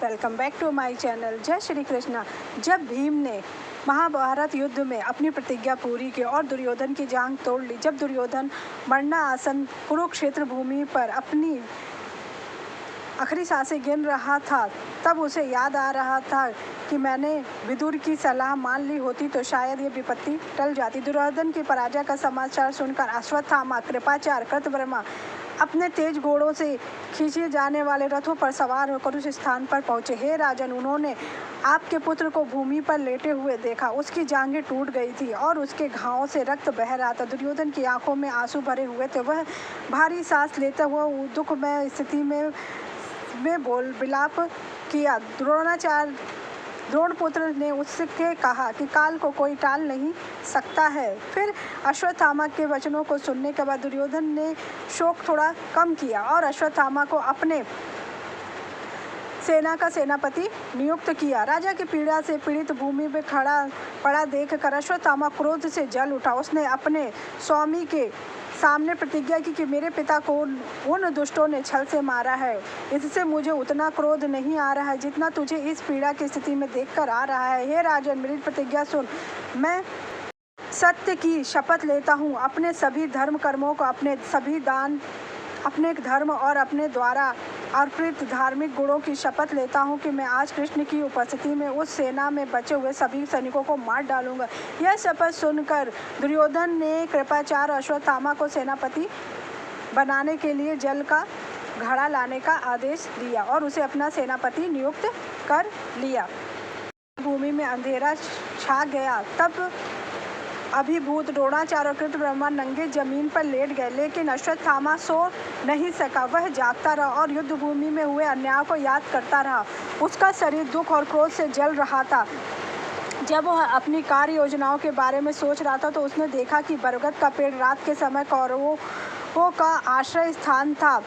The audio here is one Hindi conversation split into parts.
Welcome back to my channel. जय श्री कृष्णा। जब भीम ने महाभारत युद्ध में अपनी प्रतिज्ञा पूरी की और दुर्योधन की जांघ तोड़ ली, जब दुर्योधन मरना आसन कुरुक्षेत्र भूमि पर अपनी आखिरी सांसें गिन रहा था, तब उसे याद आ रहा था कि मैंने विदुर की सलाह मान ली होती तो शायद ये विपत्ति टल जाती। दुर्योधन की पराजय का समाचार सुनकर अश्वत्थामा, कृपाचार्य, कृतवर्मा अपने तेज घोड़ों से खींचे जाने वाले रथों पर सवार होकर उस स्थान पर पहुंचे। हे राजन, उन्होंने आपके पुत्र को भूमि पर लेटे हुए देखा। उसकी जांघें टूट गई थी और उसके घावों से रक्त बह रहा था। दुर्योधन की आंखों में आंसू भरे हुए थे। वह भारी सांस लेता हुआ दुखमय स्थिति में बोल विलाप किया। द्रोणपुत्र ने उससे कहा कि काल को कोई टाल नहीं सकता है। फिर अश्वत्थामा के वचनों को सुनने के बाद दुर्योधन ने शोक थोड़ा कम किया और अश्वत्थामा को अपने सेना का सेनापति नियुक्त किया। राजा की पीड़ा से पीड़ित भूमि में खड़ा पड़ा देखकर अश्वत्थामा क्रोध से जल उठा। उसने अपने स्वामी के सामने प्रतिज्ञा की कि मेरे पिता को उन दुष्टों ने छल से मारा है। इससे मुझे उतना क्रोध नहीं आ रहा है जितना तुझे इस पीड़ा की स्थिति में देखकर आ रहा है। हे राजन, मेरी प्रतिज्ञा सुन। मैं सत्य की शपथ लेता हूँ, अपने सभी धर्म कर्मों को, अपने सभी दान, अपने धर्म और अपने द्वारा अर्पित धार्मिक गुणों की शपथ लेता हूँ कि मैं आज कृष्ण की उपस्थिति में उस सेना में बचे हुए सभी सैनिकों को मार डालूंगा। यह शपथ सुनकर दुर्योधन ने कृपाचार्य अश्वत्थामा को सेनापति बनाने के लिए जल का घड़ा लाने का आदेश दिया और उसे अपना सेनापति नियुक्त कर लिया। भूमि में अंधेरा छा गया। तब अभिभूत द्रोणाचार्य और कृतवर्मा नंगे जमीन पर लेट गए, लेकिन अश्वत्थामा सो नहीं सका। वह जागता रहा और युद्ध भूमि में हुए अन्याय को याद करता रहा। उसका शरीर दुख और क्रोध से जल रहा था। जब वह अपनी कार्य योजनाओं के बारे में सोच रहा था तो उसने देखा कि बरगद का पेड़ रात के समय कौरवों का आश्रय स्थान था।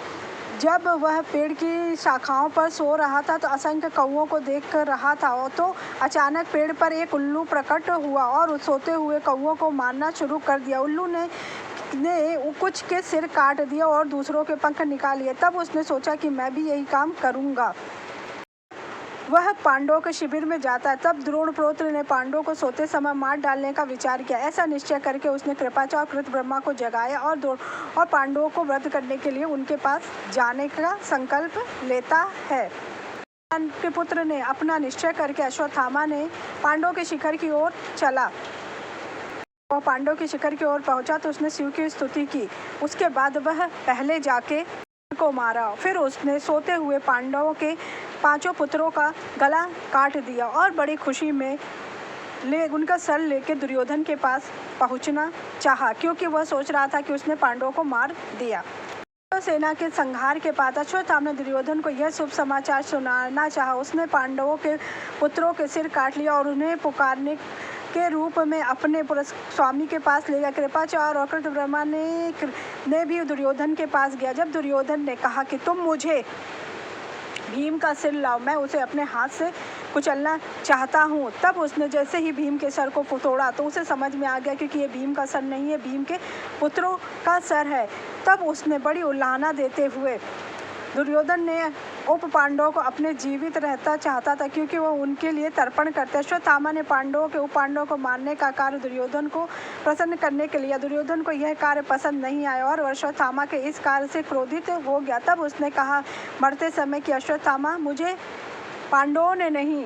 जब वह पेड़ की शाखाओं पर सो रहा था तो असंख्य कौओं को देख रहा था। तो अचानक पेड़ पर एक उल्लू प्रकट हुआ और सोते हुए कौओं को मारना शुरू कर दिया। उल्लू ने कुछ के सिर काट दिया और दूसरों के पंख निकाल लिए। तब उसने सोचा कि मैं भी यही काम करूँगा। वह पांडवों के शिविर में जाता है। तब द्रोणपुत्र ने पांडवों को सोते समय मार डालने का विचार किया। ऐसा निश्चय करके उसने कृपाचार्य और कृतवर्मा को जगाया और पांडवों को वध करने के लिए उनके पास जाने का संकल्प लेता है। के पुत्र ने अपना निश्चय करके अश्वत्थामा ने पांडवों के शिखर की ओर चला। वह पांडवों के शिखर की ओर पहुंचा तो उसने शिव की स्तुति की। उसके बाद वह पहले जाके को मारा। फिर उसने सोते हुए पांडवों के 5 पुत्रों का गला काट दिया और बड़ी खुशी में उनका सर लेके दुर्योधन के पास पहुंचना चाहा, क्योंकि वह सोच रहा था कि उसने पांडवों को मार दिया। सेना के संहार के बाद अश्वत्थामा ने दुर्योधन को यह शुभ समाचार सुनाना चाहा। उसने पांडवों के पुत्रों के सिर काट लिया और उन्हें पुकारने के रूप में अपने स्वामी के पास ले गया। कृपाचार्य और कृतवर्मा ने भी दुर्योधन के पास गया। जब दुर्योधन ने कहा कि तुम मुझे भीम का सिर लाओ, मैं उसे अपने हाथ से कुचलना चाहता हूँ, तब उसने जैसे ही भीम के सर को तोड़ा तो उसे समझ में आ गया क्योंकि ये भीम का सर नहीं है, भीम के पुत्रों का सर है। तब उसने बड़ी उल्लाहना देते हुए दुर्योधन ने उप पांडवों को अपने जीवित रहता चाहता था, क्योंकि वह उनके लिए तर्पण करते। अश्वत्थामा ने पांडवों के उप पांडवों को मारने का कार्य दुर्योधन को प्रसन्न करने के लिए दुर्योधन को यह कार्य पसंद नहीं आया और अश्वत्थामा के इस कार्य से क्रोधित हो गया। तब उसने कहा मरते समय कि अश्वत्थामा, मुझे पांडवों ने नहीं,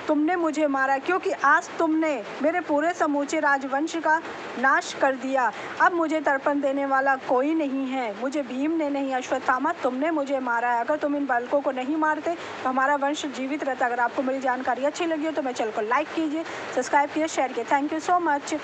तुमने मुझे मारा, क्योंकि आज तुमने मेरे पूरे समूचे राजवंश का नाश कर दिया। अब मुझे तर्पण देने वाला कोई नहीं है। मुझे भीम ने नहीं, अश्वत्थामा तुमने मुझे मारा है। अगर तुम इन बालकों को नहीं मारते तो हमारा वंश जीवित रहता। अगर आपको मेरी जानकारी अच्छी लगी हो तो मेरे चैनल को लाइक कीजिए, सब्सक्राइब कीजिए, शेयर कीजिए। Thank you so much.